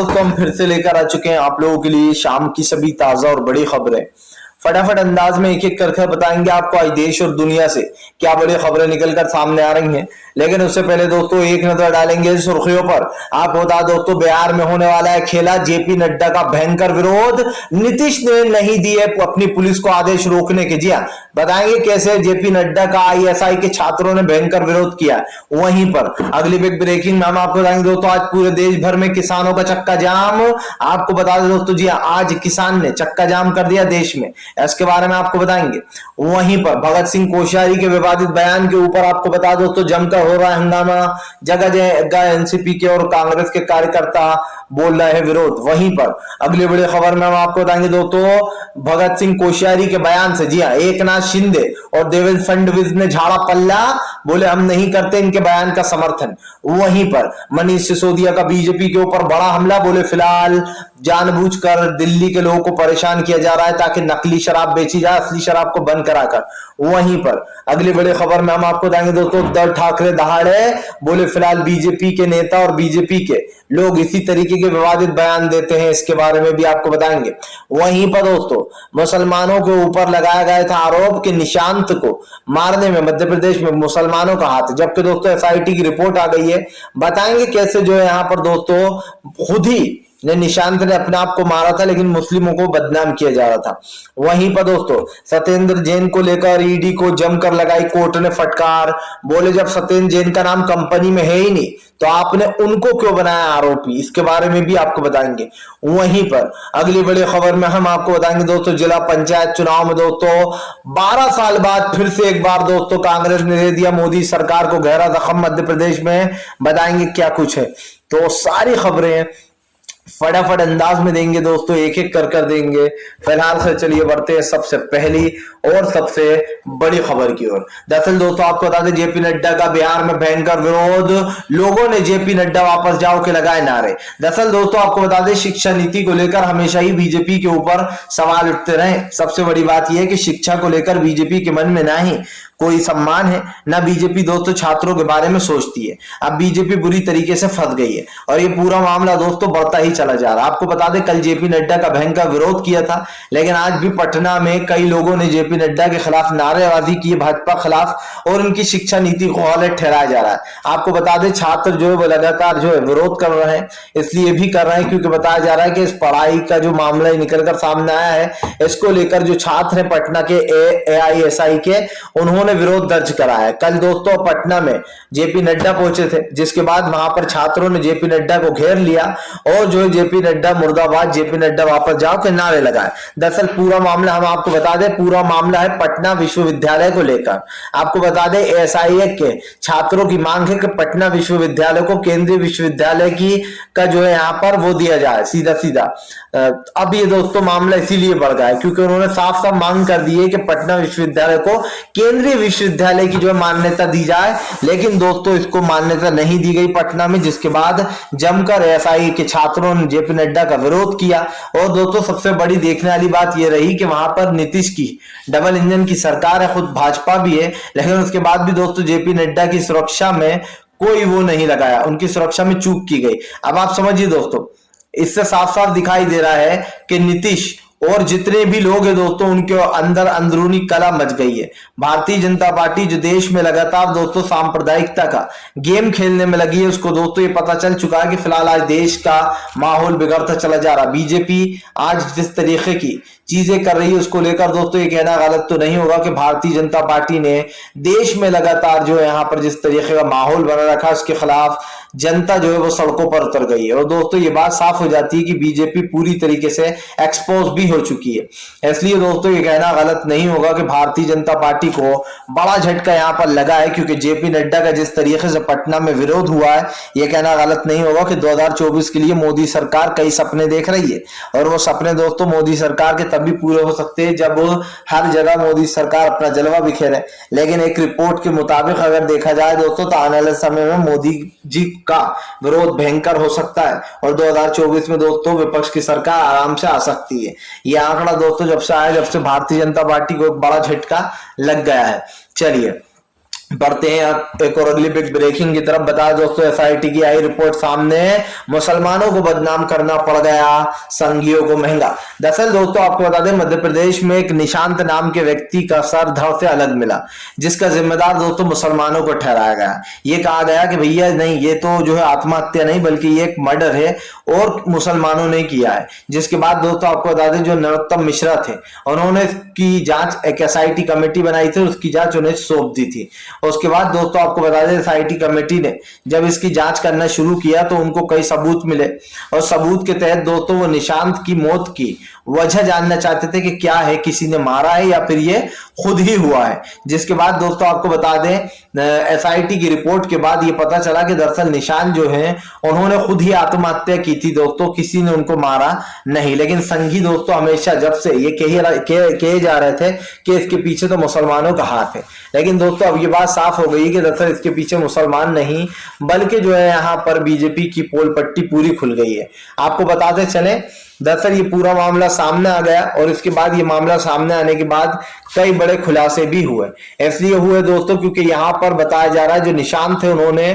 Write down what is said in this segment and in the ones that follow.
दोस्तों हम फिर से लेकर आ चुके हैं आप लोगों के लिए शाम की सभी ताजा और बड़ी खबरें। फटाफट अंदाज में एक एक करके बताएंगे आपको आज देश और दुनिया से क्या बड़ी खबरें निकलकर सामने आ रही हैं। लेकिन उससे पहले दोस्तों एक नजर डालेंगे सुर्खियों पर। आपको बता दोस्तों बिहार में होने वाला है खेला, जेपी नड्डा का भयंकर विरोध, नीतीश ने नहीं दिए अपनी पुलिस को आदेश रोकने के। जी हाँ, बताएंगे कैसे जेपी नड्डा का आईएसआई के छात्रों ने भयंकर विरोध किया। वहीं पर अगली बिग ब्रेकिंग में हम आपको बताएंगे दोस्तों आज पूरे देश भर में किसानों का चक्का जाम। आपको बता दें दोस्तों, जी हाँ, आज किसान ने चक्का जाम कर दिया देश में, इसके बारे में आपको बताएंगे। वहीं पर भगत सिंह कोश्यारी के विवादित बयान के ऊपर आपको बता दोस्तों जमकर हो रहा है हंगामा, जगह जगह एनसीपी के और कांग्रेस के कार्यकर्ता बोल रहे हैं विरोध। वहीं पर अगली बड़ी खबर में हम आपको बताएंगे दोस्तों भगत सिंह कोश्यारी के बयान से, जी हाँ, एकनाथ शिंदे और देवेंद्र फडणवीस ने झाड़ा पल्ला, बोले हम नहीं करते इनके बयान का समर्थन। वहीं पर मनीष सिसोदिया का बीजेपी के ऊपर बड़ा हमला, बोले फिलहाल जानबूझकर दिल्ली के लोगों को परेशान किया जा रहा है ताकि नकली शराब बेची जाए, असली शराब को बंद कराकर। वहीं पर अगली बड़ी खबर में हम आपको बताएंगे दोस्तों उद्धव ठाकरे दहाड़े, बोले फिलहाल बीजेपी के नेता और बीजेपी के लोग इसी तरीके के विवादित बयान देते हैं, इसके बारे में भी आपको बताएंगे। वहीं पर दोस्तों मुसलमानों के ऊपर लगाया गया था आरोप कि निशांत को मारने में मध्य प्रदेश में मुसलमानों का हाथ, जबकि दोस्तों एसआईटी की रिपोर्ट आ गई है। बताएंगे कैसे जो है यहाँ पर दोस्तों खुद ही निशांत ने अपने आप को मारा था लेकिन मुस्लिमों को बदनाम किया जा रहा था। वहीं पर दोस्तों सत्येंद्र जैन को लेकर ईडी को जमकर लगाई कोर्ट ने फटकार, बोले जब सत्येंद्र जैन का नाम कंपनी में है ही नहीं तो आपने उनको क्यों बनाया आरोपी, इसके बारे में भी आपको बताएंगे। वहीं पर अगली बड़ी खबर में हम आपको बताएंगे दोस्तों जिला पंचायत चुनाव में दोस्तों 12 साल बाद फिर से एक बार दोस्तों कांग्रेस ने दे दिया मोदी सरकार को गहरा जख्म मध्य प्रदेश में। बताएंगे क्या कुछ है, तो सारी खबरें फटाफट अंदाज में देंगे दोस्तों, एक एक कर देंगे। फिलहाल से चलिए बढ़ते हैं सबसे पहली और सबसे बड़ी खबर की ओर। दरअसल दोस्तों आपको बता दें जेपी नड्डा का बिहार में भयंकर विरोध, लोगों ने जेपी नड्डा वापस जाओ के लगाए नारे। दरअसल दोस्तों आपको बता दें शिक्षा नीति को लेकर हमेशा ही बीजेपी के ऊपर सवाल उठते रहे। सबसे बड़ी बात यह है कि शिक्षा को लेकर बीजेपी के मन में ना ही कोई सम्मान है ना बीजेपी दोस्तों छात्रों के बारे में सोचती है। अब बीजेपी बुरी तरीके से फंस गई है और ये पूरा मामला दोस्तों बढ़ता ही चला जा रहा है। आपको बता दें कल जेपी नड्डा का भयंकर विरोध किया था, लेकिन आज भी पटना में कई लोगों ने जेपी नड्डा के खिलाफ नारेबाजी की, भाजपा खिलाफ, और उनकी शिक्षा नीति को गलत ठहराया जा रहा है। आपको बता दें छात्र जो है वो लगातार जो है विरोध कर रहे हैं, इसलिए भी कर रहे हैं क्योंकि बताया जा रहा है कि इस पढ़ाई का जो मामला निकलकर सामने आया है, इसको लेकर जो छात्र है पटना के एआईएसआई के, उन्होंने विरोध दर्ज कराया है। कल दोस्तों पटना में जेपी नड्डा पहुंचे थे, जिसके बाद वहां पर छात्रों ने जेपी नड्डा को घेर लिया और जो है जेपी नड्डा मुर्दाबाद, जेपी नड्डा वापस जाओ के नारे लगाए। दरअसल पूरा मामला हम आपको बता दें, पूरा मामला है पटना विश्वविद्यालय को लेकर। आपको बता दें एएसआईएफ के छात्रों की मांग है कि पटना विश्वविद्यालय को केंद्रीय विश्वविद्यालय की का जो है यहाँ पर वो दिया जाए सीधा सीधा। अब ये दोस्तों मामला इसीलिए बढ़ गया है क्योंकि उन्होंने साफ साफ मांग कर दी है कि पटना विश्वविद्यालय को केंद्रीय विश्वविद्यालय की जो है मान्यता दी जाए, लेकिन दोस्तों इसको मान्यता नहीं दी गई पटना में, जिसके बाद जमकर एएसआई के छात्रों ने जेपी नड्डा का विरोध किया। और दोस्तों सबसे बड़ी देखने वाली बात यह रही कि वहां पर नीतीश की डबल इंजन की सरकार है, खुद भाजपा भी है, लेकिन उसके बाद भी दोस्तों जेपी नड्डा की सुरक्षा में कोई वो नहीं लगाया, उनकी सुरक्षा में चूक की गई। अब आप समझिए दोस्तों, इससे साफ साफ दिखाई दे रहा है कि नीतीश और जितने भी लोग हैं दोस्तों उनके अंदर अंदरूनी कला मच गई है। भारतीय जनता पार्टी जो देश में लगातार दोस्तों सांप्रदायिकता का गेम खेलने में लगी है, उसको दोस्तों ये पता चल चुका है कि फिलहाल आज देश का माहौल बिगड़ता चला जा रहा। बीजेपी आज जिस तरीके की चीजें कर रही है उसको लेकर दोस्तों ये कहना गलत तो नहीं होगा कि भारतीय जनता पार्टी ने देश में लगातार जो है यहाँ पर जिस तरीके का माहौल बना रखा है उसके खिलाफ जनता जो है वो सड़कों पर उतर गई है। और दोस्तों ये बात साफ हो जाती है कि बीजेपी पूरी तरीके से एक्सपोज भी हो चुकी है। इसलिए दोस्तों ये कहना गलत नहीं होगा कि भारतीय जनता पार्टी को बड़ा झटका यहाँ पर लगा है, क्योंकि जेपी नड्डा का जिस तरीके से पटना में विरोध हुआ है, ये कहना गलत नहीं होगा कि 2024 के लिए मोदी सरकार कई सपने देख रही है। और वो सपने दोस्तों मोदी सरकार के तभी पूरे हो सकते हैं जब हर जगह मोदी सरकार अपना जलवा बिखेरे। लेकिन एक रिपोर्ट के मुताबिक अगर देखा जाए दोस्तों तो आने वाले समय में मोदी जी का विरोध भयंकर हो सकता है और 2024 में दोस्तों विपक्ष की सरकार आराम से आ सकती है। यह आंकड़ा दोस्तों जब से आया, जब से भारतीय जनता पार्टी को एक बड़ा झटका लग गया है। चलिए बढ़ते हैं एक और अगली बिग ब्रेकिंग की तरफ। बता दोस्तों, एसआईटी की आई रिपोर्ट सामने, मुसलमानों को बदनाम करना पड़ गया, संघियों को महंगा। दरअसल दोस्तों आपको बता दें, मध्य प्रदेश में एक निशांत नाम के व्यक्ति का सर धड़ से अलग मिला, जिसका जिम्मेदार दोस्तों मुसलमानों को ठहराया गया। ये कहा गया कि भैया नहीं, ये तो जो है आत्महत्या नहीं बल्कि ये एक मर्डर है और मुसलमानों ने किया है। जिसके बाद दोस्तों आपको बता दें, जो नरोत्तम मिश्रा थे उन्होंने की जांच, एक एसआईटी कमेटी बनाई थी, उसकी जांच उन्हें सौंप दी थी। उसके बाद दोस्तों आपको बता दें, एसआईटी कमेटी ने जब इसकी जांच करना शुरू किया तो उनको कई सबूत मिले, और सबूत के तहत दोस्तों वो निशांत की मौत की वजह जानना चाहते थे कि क्या है, किसी ने मारा है या फिर ये खुद ही हुआ है। जिसके बाद दोस्तों आपको बता दें, एसआईटी की रिपोर्ट के बाद ये पता चला कि दरअसल निशांत जो है उन्होंने खुद ही आत्महत्या की थी दोस्तों, किसी ने उनको मारा नहीं। लेकिन संघी दोस्तों हमेशा जब से ये कहे जा रहे थे कि इसके पीछे तो मुसलमानों का हाथ है, लेकिन दोस्तों अब ये बात साफ हो गई कि दरअसल इसके पीछे मुसलमान नहीं बल्कि जो है यहाँ पर बीजेपी की पोल पट्टी पूरी खुल गई है। आपको बताते चले, दरअसल ये पूरा मामला सामने आ गया और इसके बाद ये मामला सामने आने के बाद कई बड़े खुलासे भी हुए। इसलिए हुए दोस्तों क्योंकि यहाँ पर बताया जा रहा है जो निशांत थे उन्होंने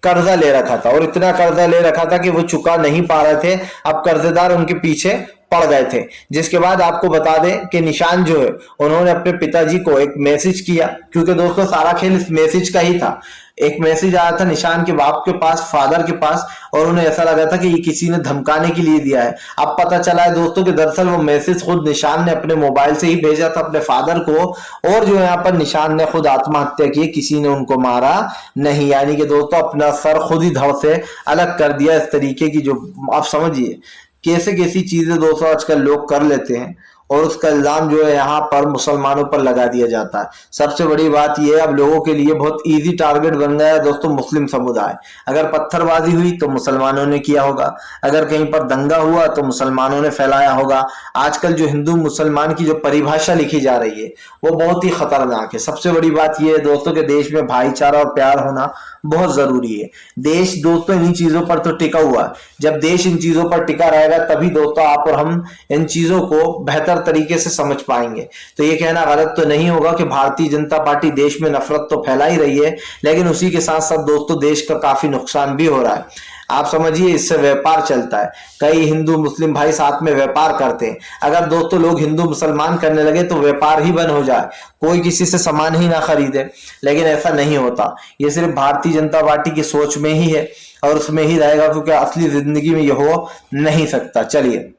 कर्जा ले रखा था, और इतना कर्जा ले रखा था कि वो चुका नहीं पा रहे थे। अब कर्जदार उनके पीछे पड़ गए थे। जिसके बाद आपको बता दें कि निशांत जो है उन्होंने अपने पिताजी को एक मैसेज किया, क्योंकि दोस्तों सारा खेल इस मैसेज का ही था। एक मैसेज आया था निशांत के बाप के पास, फादर के पास, और उन्हें ऐसा लगा था कि ये किसी ने धमकाने के लिए दिया है। अब पता चला है दोस्तों कि दरअसल वो मैसेज खुद निशांत ने अपने मोबाइल से ही भेजा था अपने फादर को, और जो यहाँ पर निशांत ने खुद आत्महत्या की, किसी ने उनको मारा नहीं। यानी कि दोस्तों अपना सर खुद ही धड़ से अलग कर दिया। इस तरीके की जो आप समझिए कैसे कैसी चीजें दोस्तों आजकल लोग कर लेते हैं, और उसका इल्जाम जो है यहाँ पर मुसलमानों पर लगा दिया जाता है। सबसे बड़ी बात यह है, अब लोगों के लिए बहुत इजी टारगेट बन गया है दोस्तों मुस्लिम समुदाय। अगर पत्थरबाजी हुई तो मुसलमानों ने किया होगा, अगर कहीं पर दंगा हुआ तो मुसलमानों ने फैलाया होगा। आजकल जो हिंदू मुसलमान की जो परिभाषा लिखी जा रही है वो बहुत ही खतरनाक है। सबसे बड़ी बात यह है दोस्तों कि देश में भाईचारा और प्यार होना बहुत जरूरी है। देश दोस्तों इन्हीं चीजों पर तो टिका हुआ है। जब देश इन चीजों पर टिका रहेगा तभी दोस्तों आप और हम इन चीजों को बेहतर तरीके से समझ पाएंगे। तो ये कहना गलत तो नहीं होगा कि भारतीय जनता पार्टी देश में नफरत तो फैला ही रही है, लेकिन उसी के साथ साथ दोस्तों देश का काफी नुकसान भी हो रहा है। आप समझिए इससे व्यापार चलता है, कई हिंदू मुस्लिम भाई साथ में व्यापार करते हैं। अगर दोस्तों लोग हिंदू मुसलमान करने लगे तो व्यापार ही बंद हो जाए, कोई किसी से सामान ही ना खरीदे, लेकिन ऐसा नहीं होता। ये सिर्फ भारतीय जनता पार्टी की सोच में ही है और उसमें ही रहेगा, क्योंकि असली जिंदगी में यह हो नहीं सकता। चलिए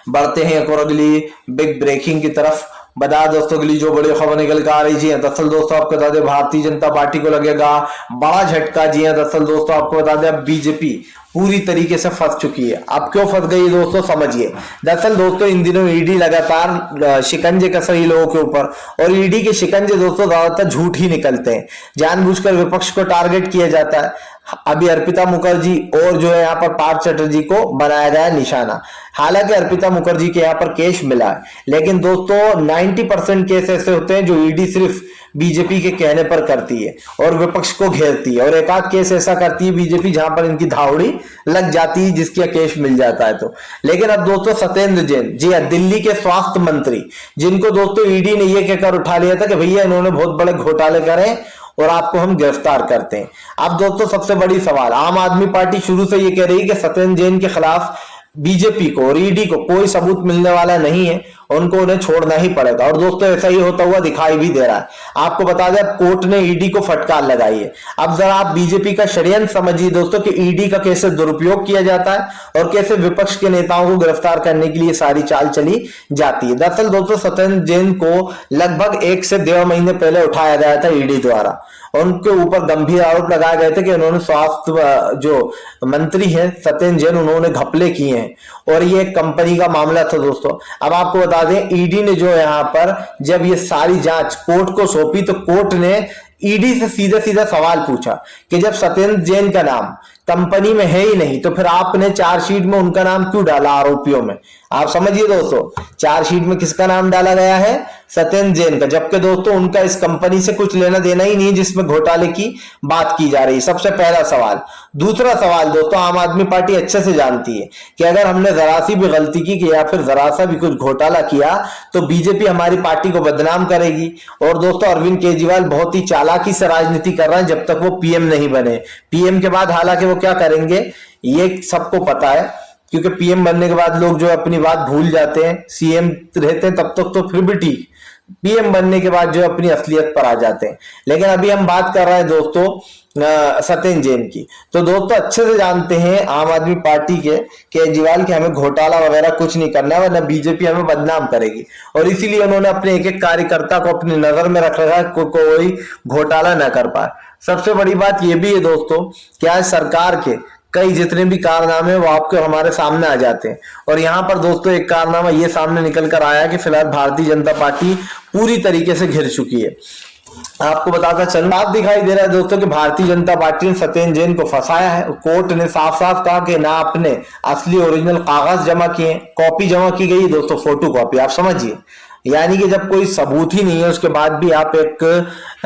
बढ़ते हैं एक और अगली बिग ब्रेकिंग की तरफ। बता दोस्तों अगली जो बड़ी खबर निकल कर आ रही जी, दरअसल दोस्तों आपको बता दें भारतीय जनता पार्टी को लगेगा बड़ा झटका। जी हां, दरअसल दोस्तों आपको बता दें अब बीजेपी पूरी तरीके से फंस चुकी है। अब क्यों फंस गई दोस्तों समझिए। दरअसल दोस्तों इन दिनों ईडी लगातार शिकंजे कस रही लोगों के ऊपर, और ईडी के शिकंजे दोस्तों ज्यादातर झूठ ही निकलते हैं। जानबूझकर विपक्ष को टारगेट किया जाता है। अभी अर्पिता मुखर्जी और जो है यहाँ पर पार्थ चटर्जी को बनाया गया निशाना। हालांकि अर्पिता मुखर्जी के यहाँ पर केस मिला है, लेकिन दोस्तों 90% केस ऐसे होते हैं जो ईडी सिर्फ बीजेपी के कहने पर करती है और विपक्ष को घेरती है, और एक आध केस ऐसा करती है बीजेपी जहां पर इनकी धावड़ी लग जाती है, जिसका केस मिल जाता है तो। लेकिन अब दोस्तों सत्येंद्र जैन, जी हां, दिल्ली के स्वास्थ्य मंत्री, जिनको दोस्तों ईडी ने यह कहकर उठा लिया था कि भैया इन्होंने बहुत बड़े घोटाले करे और आपको हम गिरफ्तार करते हैं। अब दोस्तों सबसे बड़ी सवाल, आम आदमी पार्टी शुरू से ये कह रही है कि सत्येंद्र जैन के खिलाफ बीजेपी को और ईडी को कोई सबूत मिलने वाला नहीं है, उनको उन्हें छोड़ना ही पड़ेगा, और दोस्तों ऐसा ही होता हुआ दिखाई भी दे रहा है। आपको बता दें कोर्ट ने ईडी को फटकार लगाई है। अब जरा आप बीजेपी का षड्यंत्र समझिए दोस्तों कि ईडी का कैसे दुरुपयोग किया जाता है और कैसे विपक्ष के नेताओं को गिरफ्तार करने के लिए सारी चाल चली जाती है। दरअसल दोस्तों सत्येंद्र जैन को लगभग 1 से 1.5 महीने पहले उठाया गया था ईडी द्वारा, उनके ऊपर गंभीर आरोप लगाए गए थे कि उन्होंने स्वास्थ्य जो मंत्री है सत्येंद्र जैन, उन्होंने घपले किए हैं, और ये कंपनी का मामला था दोस्तों। अब आपको बता दें ईडी ने जो यहाँ पर जब ये सारी जांच कोर्ट को सौंपी तो कोर्ट ने ईडी से सीधा सीधा सवाल पूछा कि जब सत्येंद्र जैन का नाम कंपनी में है ही नहीं तो फिर आपने चार्जशीट में उनका नाम क्यों डाला आरोपियों में। आप समझिए दोस्तों, चार्जशीट में किसका नाम डाला गया है, सत्येंद्र जैन का, जबकि दोस्तों उनका इस कंपनी से कुछ लेना देना ही नहीं जिसमें घोटाले की बात की जा रही है। सबसे पहला सवाल। दूसरा सवाल दोस्तों, आम आदमी पार्टी अच्छे से जानती है कि अगर हमने जरा सी भी गलती की या फिर जरा सा भी कुछ घोटाला किया तो बीजेपी हमारी पार्टी को बदनाम करेगी। और दोस्तों अरविंद केजरीवाल बहुत ही चालाकी से राजनीति कर रहे हैं जब तक वो पीएम नहीं बने। पीएम के बाद हालांकि वो क्या करेंगे ये सबको पता है, क्योंकि पीएम बनने के बाद लोग जो अपनी बात भूल जाते हैं। सीएम रहते हैं तब तक तो फिर भी ठीक, पीएम बनने के बाद जो अपनी असलियत पर आ जाते हैं। लेकिन अभी हम बात कर रहे हैं दोस्तों सत्येंद्र जैन की। तो दोस्तों अच्छे से जानते हैं आम आदमी पार्टी के केजरीवाल के हमें घोटाला वगैरह कुछ नहीं करना है, वरना बीजेपी हमें बदनाम करेगी। और इसीलिए उन्होंने अपने एक एक कार्यकर्ता को अपनी नजर में रख रखा है, कोई घोटाला न कर पाए। सबसे बड़ी बात यह भी है दोस्तों कि आज सरकार के कई जितने भी कारनामे वो आपके हमारे सामने आ जाते हैं। और यहाँ पर दोस्तों एक कारनामा ये सामने निकल कर आया कि फिलहाल भारतीय जनता पार्टी पूरी तरीके से घिर चुकी है। आपको बताता चलूं, आप दिखाई दे रहा है दोस्तों कि भारतीय जनता पार्टी ने सत्येंद्र जैन को फंसाया है। कोर्ट ने साफ साफ कहा कि ना अपने असली ओरिजिनल कागज जमा किए, कॉपी जमा की गई दोस्तों, फोटो कॉपी। आप समझिए, यानी कि जब कोई सबूत ही नहीं है उसके बाद भी आप एक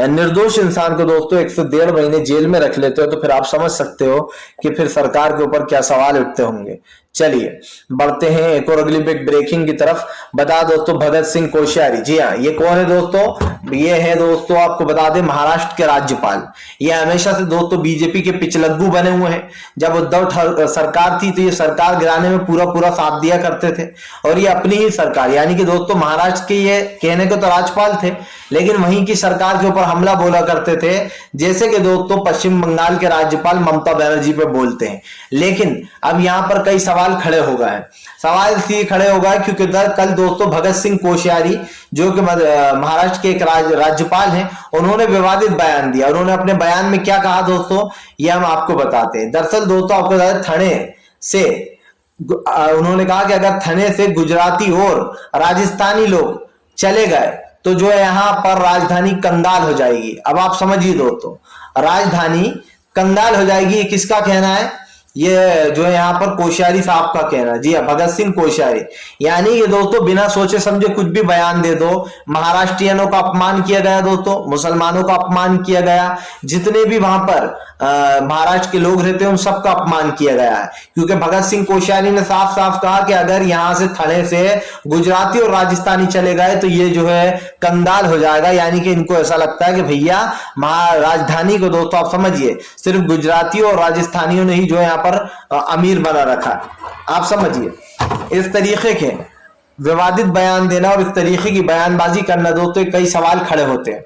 निर्दोष इंसान को दोस्तों 1 से 1.5 महीने जेल में रख लेते हो, तो फिर आप समझ सकते हो कि फिर सरकार के ऊपर क्या सवाल उठते होंगे। चलिए बढ़ते हैं एक और अगली बिग ब्रेकिंग की तरफ। बता दोस्तों भगत सिंह कोश्यारी, जी हाँ ये कौन है दोस्तों? ये है दोस्तों आपको बता दें महाराष्ट्र के राज्यपाल। ये हमेशा से दोस्तों बीजेपी के पिछलग्गू बने हुए हैं। जब उद्धव सरकार थी तो ये सरकार गिराने में पूरा पूरा साथ दिया करते थे। और ये अपनी ही सरकार, यानी कि दोस्तों महाराष्ट्र के ये कहने को तो राज्यपाल थे लेकिन वहीं की सरकार के ऊपर हमला बोला करते थे, जैसे कि दोस्तों पश्चिम बंगाल के राज्यपाल ममता बनर्जी पे बोलते हैं। लेकिन अब यहां पर कई सवाल खड़े हो गए हैं। सवाल इसलिए खड़े हो गए क्योंकि कल दोस्तों भगत सिंह कोश्यारी जो कि महाराष्ट्र के एक राज्यपाल हैं, उन्होंने विवादित बयान दिया। उन्होंने अपने बयान में क्या कहा दोस्तों, ये हम आपको बताते हैं। दरअसल दोस्तों आपको बता दें, थने से उन्होंने कहा कि अगर थने से गुजराती और राजस्थानी लोग चले गए तो जो है यहां पर राजधानी कंगाल हो जाएगी। अब आप समझिए दोस्तों, राजधानी कंगाल हो जाएगी, ये किसका कहना है? ये जो है यहाँ पर कोश्यारी साहब का कहना। जी हाँ, भगत सिंह कोश्यारी। यानी कि दोस्तों बिना सोचे समझे कुछ भी बयान दे दो। महाराष्ट्रियनों का अपमान किया गया दोस्तों, मुसलमानों का अपमान किया गया, जितने भी वहां पर महाराष्ट्र के लोग रहते हैं उन सबका अपमान किया गया है। क्योंकि भगत सिंह कोश्यारी ने साफ साफ कहा कि अगर यहां से थने से गुजराती और राजस्थानी चले गए तो ये जो है कंगाल हो जाएगा। यानी कि इनको ऐसा लगता है कि भैया राजधानी को दोस्तों आप समझिए सिर्फ गुजरातियों और राजस्थानियों ने ही जो है यहाँ पर अमीर बना रखा है। आप समझिए इस तरीके के विवादित बयान देना और इस तरीके की बयानबाजी करना दोस्तों कई सवाल खड़े होते हैं।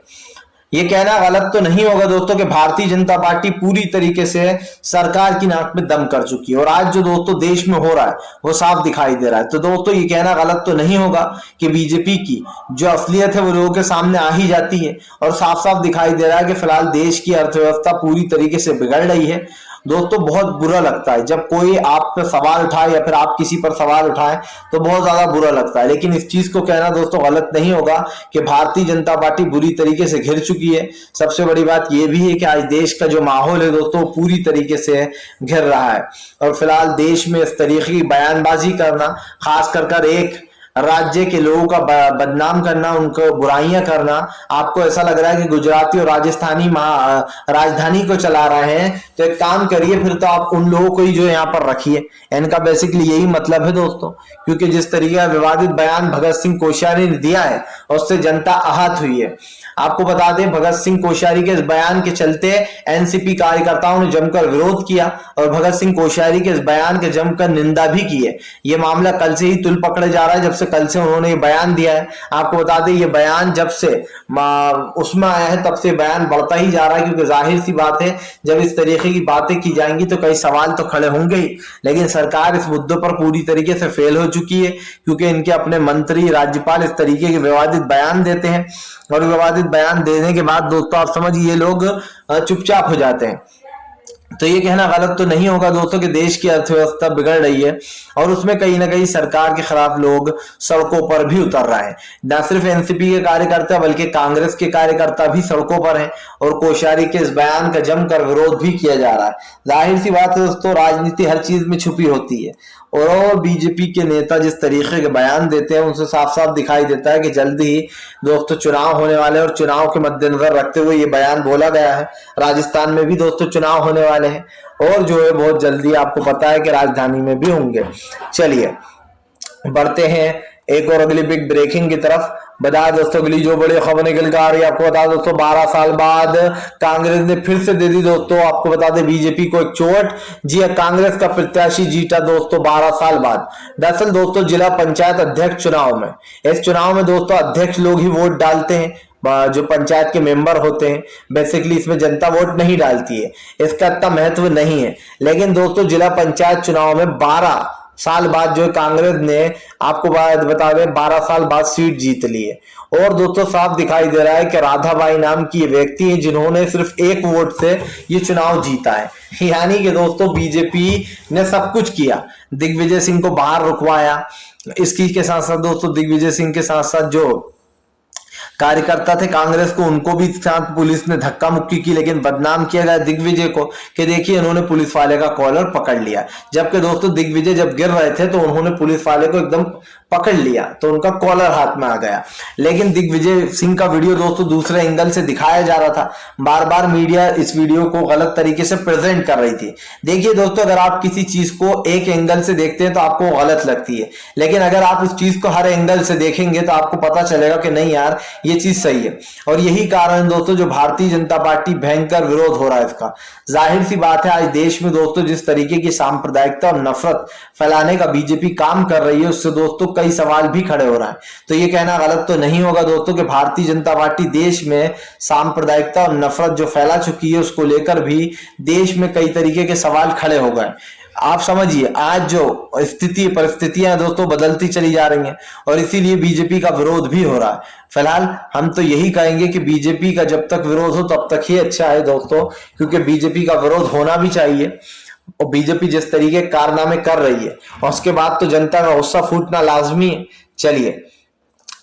ये कहना गलत तो नहीं होगा दोस्तों कि भारतीय जनता पार्टी पूरी तरीके से सरकार की नाक में दम कर चुकी है और आज जो दोस्तों देश में हो रहा है वो साफ दिखाई दे रहा है। तो दोस्तों ये कहना गलत तो नहीं होगा कि बीजेपी की जो असलियत है वो लोगों के सामने आ ही जाती है और साफ साफ दिखाई दे रहा है कि फिलहाल देश की अर्थव्यवस्था पूरी तरीके से बिगड़ रही है। दोस्तों बहुत बुरा लगता है जब कोई आप पर सवाल उठाए या फिर आप किसी पर सवाल उठाएं तो बहुत ज्यादा बुरा लगता है। लेकिन इस चीज को कहना दोस्तों गलत नहीं होगा कि भारतीय जनता पार्टी बुरी तरीके से घिर चुकी है। सबसे बड़ी बात यह भी है कि आज देश का जो माहौल है दोस्तों पूरी तरीके से घिर रहा है और फिलहाल देश में इस तरीके की बयानबाजी करना, खास कर एक राज्य के लोगों का बदनाम करना, उनको बुराइयां करना, आपको ऐसा लग रहा है कि गुजराती और राजस्थानी राजधानी को चला रहे हैं, तो एक काम करिए फिर तो आप उन लोगों को ही जो यहाँ पर रखिए। इनका बेसिकली यही मतलब है दोस्तों, क्योंकि जिस तरीके का विवादित बयान भगत सिंह कोश्यारी ने दिया है उससे जनता आहत हुई है। आपको बता दें भगत सिंह कोश्यारी के इस बयान के चलते एनसीपी कार्यकर्ताओं ने जमकर विरोध किया और भगत सिंह कोश्यारी के इस बयान के जमकर निंदा भी की है। यह मामला कल से ही तुल पकड़े जा रहा है, जब से कल से उन्होंने ये बयान दिया है। आपको बता दें ये बयान जब से उसमें आया है तब से बयान बढ़ता ही जा रहा है, क्योंकि जाहिर सी बात है जब इस तरीके की बातें की जाएंगी तो कई सवाल तो खड़े होंगे ही। लेकिन सरकार इस मुद्दे पर पूरी तरीके से फेल हो चुकी है, क्योंकि इनके अपने मंत्री राज्यपाल इस तरीके के विवादित बयान देते हैं और विवादित बयान देने के बाद दोस्तों आप समझिए लोग चुपचाप हो जाते हैं। तो ये कहना गलत तो नहीं होगा दोस्तों कि देश की अर्थव्यवस्था बिगड़ रही है और उसमें कहीं ना कहीं सरकार के खिलाफ लोग सड़कों पर भी उतर रहे हैं। न सिर्फ एनसीपी के कार्यकर्ता बल्कि कांग्रेस के कार्यकर्ता भी सड़कों पर हैं और कोश्यारी के इस बयान का जमकर विरोध भी किया जा रहा है। जाहिर सी बात है दोस्तों, राजनीति हर चीज में छुपी होती है और बीजेपी के नेता जिस तरीके के बयान देते हैं उनसे साफ साफ दिखाई देता है कि जल्द ही दोस्तों चुनाव होने वाले हैं और चुनाव के मद्देनजर रखते हुए ये बयान बोला गया है। राजस्थान में भी दोस्तों चुनाव होने वाले हैं और जो है बहुत जल्दी आपको पता है कि राजधानी में भी होंगे। चलिए बढ़ते हैं एक और अगली बिग ब्रेकिंग की तरफ। बता दोस्तों अगली जो बड़ी खबर निकल कर आ रही है आपको बता दोस्तों 12 साल बाद कांग्रेस ने फिर से दे दी दोस्तों आपको बता दें बीजेपी को एक चोट। जी कांग्रेस का प्रत्याशी जीता दोस्तों 12 साल बाद। दरअसल दोस्तों जिला पंचायत अध्यक्ष चुनाव में, इस चुनाव में दोस्तों अध्यक्ष लोग ही वोट डालते हैं, जो पंचायत के मेंबर होते हैं। बेसिकली इसमें जनता वोट नहीं डालती है, इसका इतना महत्व नहीं है। लेकिन दोस्तों जिला पंचायत चुनाव में 12 साल बाद जो कांग्रेस ने आपको बता दें 12 साल बाद सीट जीत ली है। और दोस्तों साफ दिखाई दे रहा है कि राधाबाई नाम की ये व्यक्ति है जिन्होंने सिर्फ एक वोट से ये चुनाव जीता है। यानी कि दोस्तों बीजेपी ने सब कुछ किया, दिग्विजय सिंह को बाहर रुकवाया, इसकी के साथ साथ दोस्तों दिग्विजय सिंह के साथ साथ जो कार्यकर्ता थे कांग्रेस को उनको भी साथ पुलिस ने धक्का मुक्की की, लेकिन बदनाम किया गया दिग्विजय को कि देखिए इन्होंने पुलिस वाले का कॉलर पकड़ लिया। जबकि दोस्तों दिग्विजय जब गिर रहे थे तो उन्होंने पुलिस वाले को एकदम पकड़ लिया तो उनका कॉलर हाथ में आ गया। लेकिन दिग्विजय सिंह का वीडियो दोस्तों दूसरे एंगल से दिखाया जा रहा था, बार बार मीडिया इस वीडियो को गलत तरीके से प्रेजेंट कर रही थी। देखिए दोस्तों अगर आप किसी चीज को एक एंगल से देखते हैं तो आपको गलत लगती है, लेकिन अगर आप उस चीज को हर एंगल से देखेंगे तो आपको पता चलेगा कि नहीं यार ये चीज सही है। और यही कारण दोस्तों जो भारतीय जनता पार्टी भयंकर विरोध हो रहा है इसका। जाहिर सी बात है आज देश में दोस्तों जिस तरीके की सांप्रदायिकता और नफरत फैलाने का बीजेपी काम कर रही है उससे दोस्तों कई सवाल भी खड़े हो रहा है। तो ये कहना गलत तो नहीं होगा दोस्तों कि भारतीय जनता पार्टी देश में सांप्रदायिकता और नफरत जो फैला चुकी है उसको लेकर भी देश में कई तरीके के सवाल खड़े हो गए। आप समझिए आज जो परिस्थितियां दोस्तों बदलती चली जा रही हैं और इसीलिए बीजेपी का विरोध भी हो रहा है। फिलहाल हम तो यही कहेंगे कि बीजेपी का जब तक विरोध हो तब तक ही अच्छा है दोस्तों, क्योंकि बीजेपी का विरोध होना भी चाहिए। और बीजेपी जिस तरीके कारनामे कर रही है और उसके बाद तो जनता का गुस्सा फूटना लाजमी है। चलिए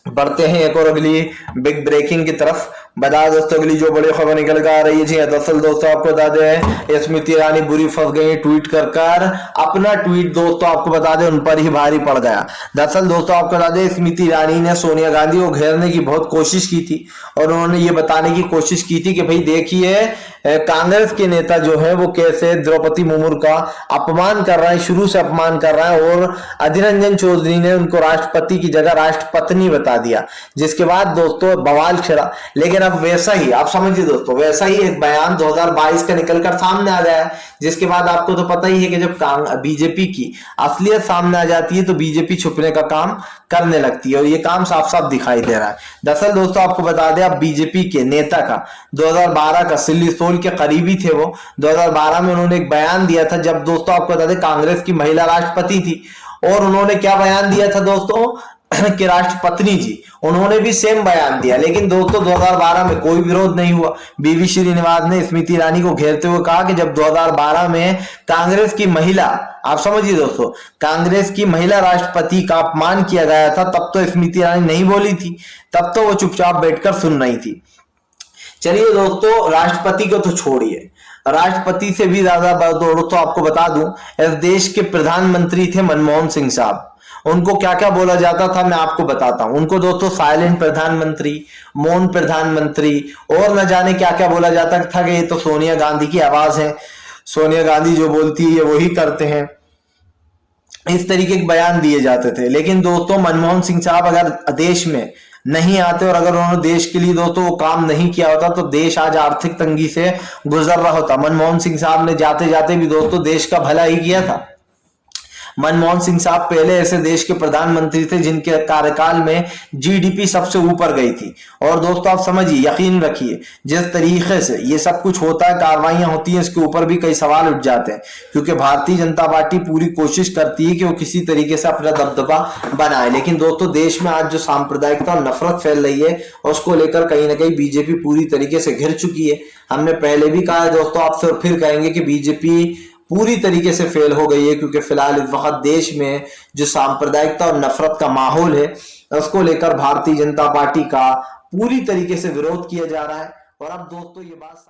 बढ़ते हैं एक और अगली बिग ब्रेकिंग की तरफ। बता दोस्तों अगली जो बड़ी खबर निकल कर आ रही है जी दरअसल दोस्तों आपको बता दें स्मृति ईरानी बुरी फंस गई ट्वीट कर अपना ट्वीट दोस्तों आपको बता दें उन पर ही भारी पड़ गया। दरअसल दोस्तों आपको बता दें स्मृति ईरानी ने सोनिया गांधी को घेरने की बहुत कोशिश की थी और उन्होंने ये बताने की कोशिश की थी कि भाई देखिए कांग्रेस के नेता जो है वो कैसे द्रौपदी मुर्मू का अपमान कर रहा है, शुरू से अपमान कर रहा है और अधीर रंजन चौधरी ने उनको राष्ट्रपति की जगह राष्ट्रपत्नी बता दिया, जिसके बाद दोस्तों बवाल छिड़ा। लेकिन अब वैसा ही आप समझिए दोस्तों वैसा ही एक बयान 2022 का निकलकर सामने आ गया है, जिसके बाद आपको तो पता ही है कि जब बीजेपी की असलियत सामने आ जाती है तो बीजेपी छुपने का काम करने लगती है और ये काम साफ साफ दिखाई दे रहा है। दरअसल दोस्तों आपको बता दें आप बीजेपी के नेता का 2012 का सिल्ली सोल के करीबी थे वो 2012 में उन्होंने एक बयान दिया था जब दोस्तों आपको बता दें कांग्रेस की महिला राष्ट्रपति थी और उन्होंने क्या बयान दिया था दोस्तों कि राष्ट्रपत्नी जी उन्होंने भी सेम बयान दिया। लेकिन दोस्तों 2012 में कोई विरोध नहीं हुआ। बीवी श्रीनिवास ने स्मृति ईरानी को घेरते हुए कहा कि जब 2012 में कांग्रेस की महिला आप समझिए दोस्तों कांग्रेस की महिला राष्ट्रपति का अपमान किया गया था तब तो स्मृति ईरानी नहीं बोली थी, तब तो वो चुपचाप बैठकर सुन रही थी। चलिए दोस्तों राष्ट्रपति को तो छोड़िए, राष्ट्रपति से भी ज्यादा दोस्तों आपको बता दूं इस देश के प्रधानमंत्री थे मनमोहन सिंह साहब। उनको क्या क्या बोला जाता था मैं आपको बताता हूं। उनको दोस्तों साइलेंट प्रधानमंत्री, मौन प्रधानमंत्री और न जाने क्या क्या बोला जाता था कि ये तो सोनिया गांधी की आवाज है, सोनिया गांधी जो बोलती है वही करते हैं, इस तरीके के बयान दिए जाते थे। लेकिन दोस्तों मनमोहन सिंह साहब अगर देश में नहीं आते और अगर उन्होंने देश के लिए दोस्तों वो काम नहीं किया होता तो देश आज आर्थिक तंगी से गुजर रहा होता। मनमोहन सिंह साहब ने जाते जाते भी दोस्तों देश का भला ही किया था। मनमोहन सिंह साहब पहले ऐसे देश के प्रधानमंत्री थे जिनके कार्यकाल में जीडीपी सबसे ऊपर गई थी। और दोस्तों आप समझिए यकीन रखिए जिस तरीके से ये सब कुछ होता है, कार्रवाइयां होती हैं, इसके ऊपर भी कई सवाल उठ जाते हैं, क्योंकि भारतीय जनता पार्टी पूरी कोशिश करती है कि वो किसी तरीके से अपना दबदबा बनाए। लेकिन दोस्तों देश में आज जो सांप्रदायिकता और नफरत फैल रही है उसको लेकर कहीं ना कहीं बीजेपी पूरी तरीके से घिर चुकी है। हमने पहले भी कहा है दोस्तों, आपसे फिर कहेंगे कि बीजेपी पूरी तरीके से फेल हो गई है, क्योंकि फिलहाल इस वक्त देश में जो सांप्रदायिकता और नफरत का माहौल है उसको लेकर भारतीय जनता पार्टी का पूरी तरीके से विरोध किया जा रहा है। और अब दोस्तों ये बात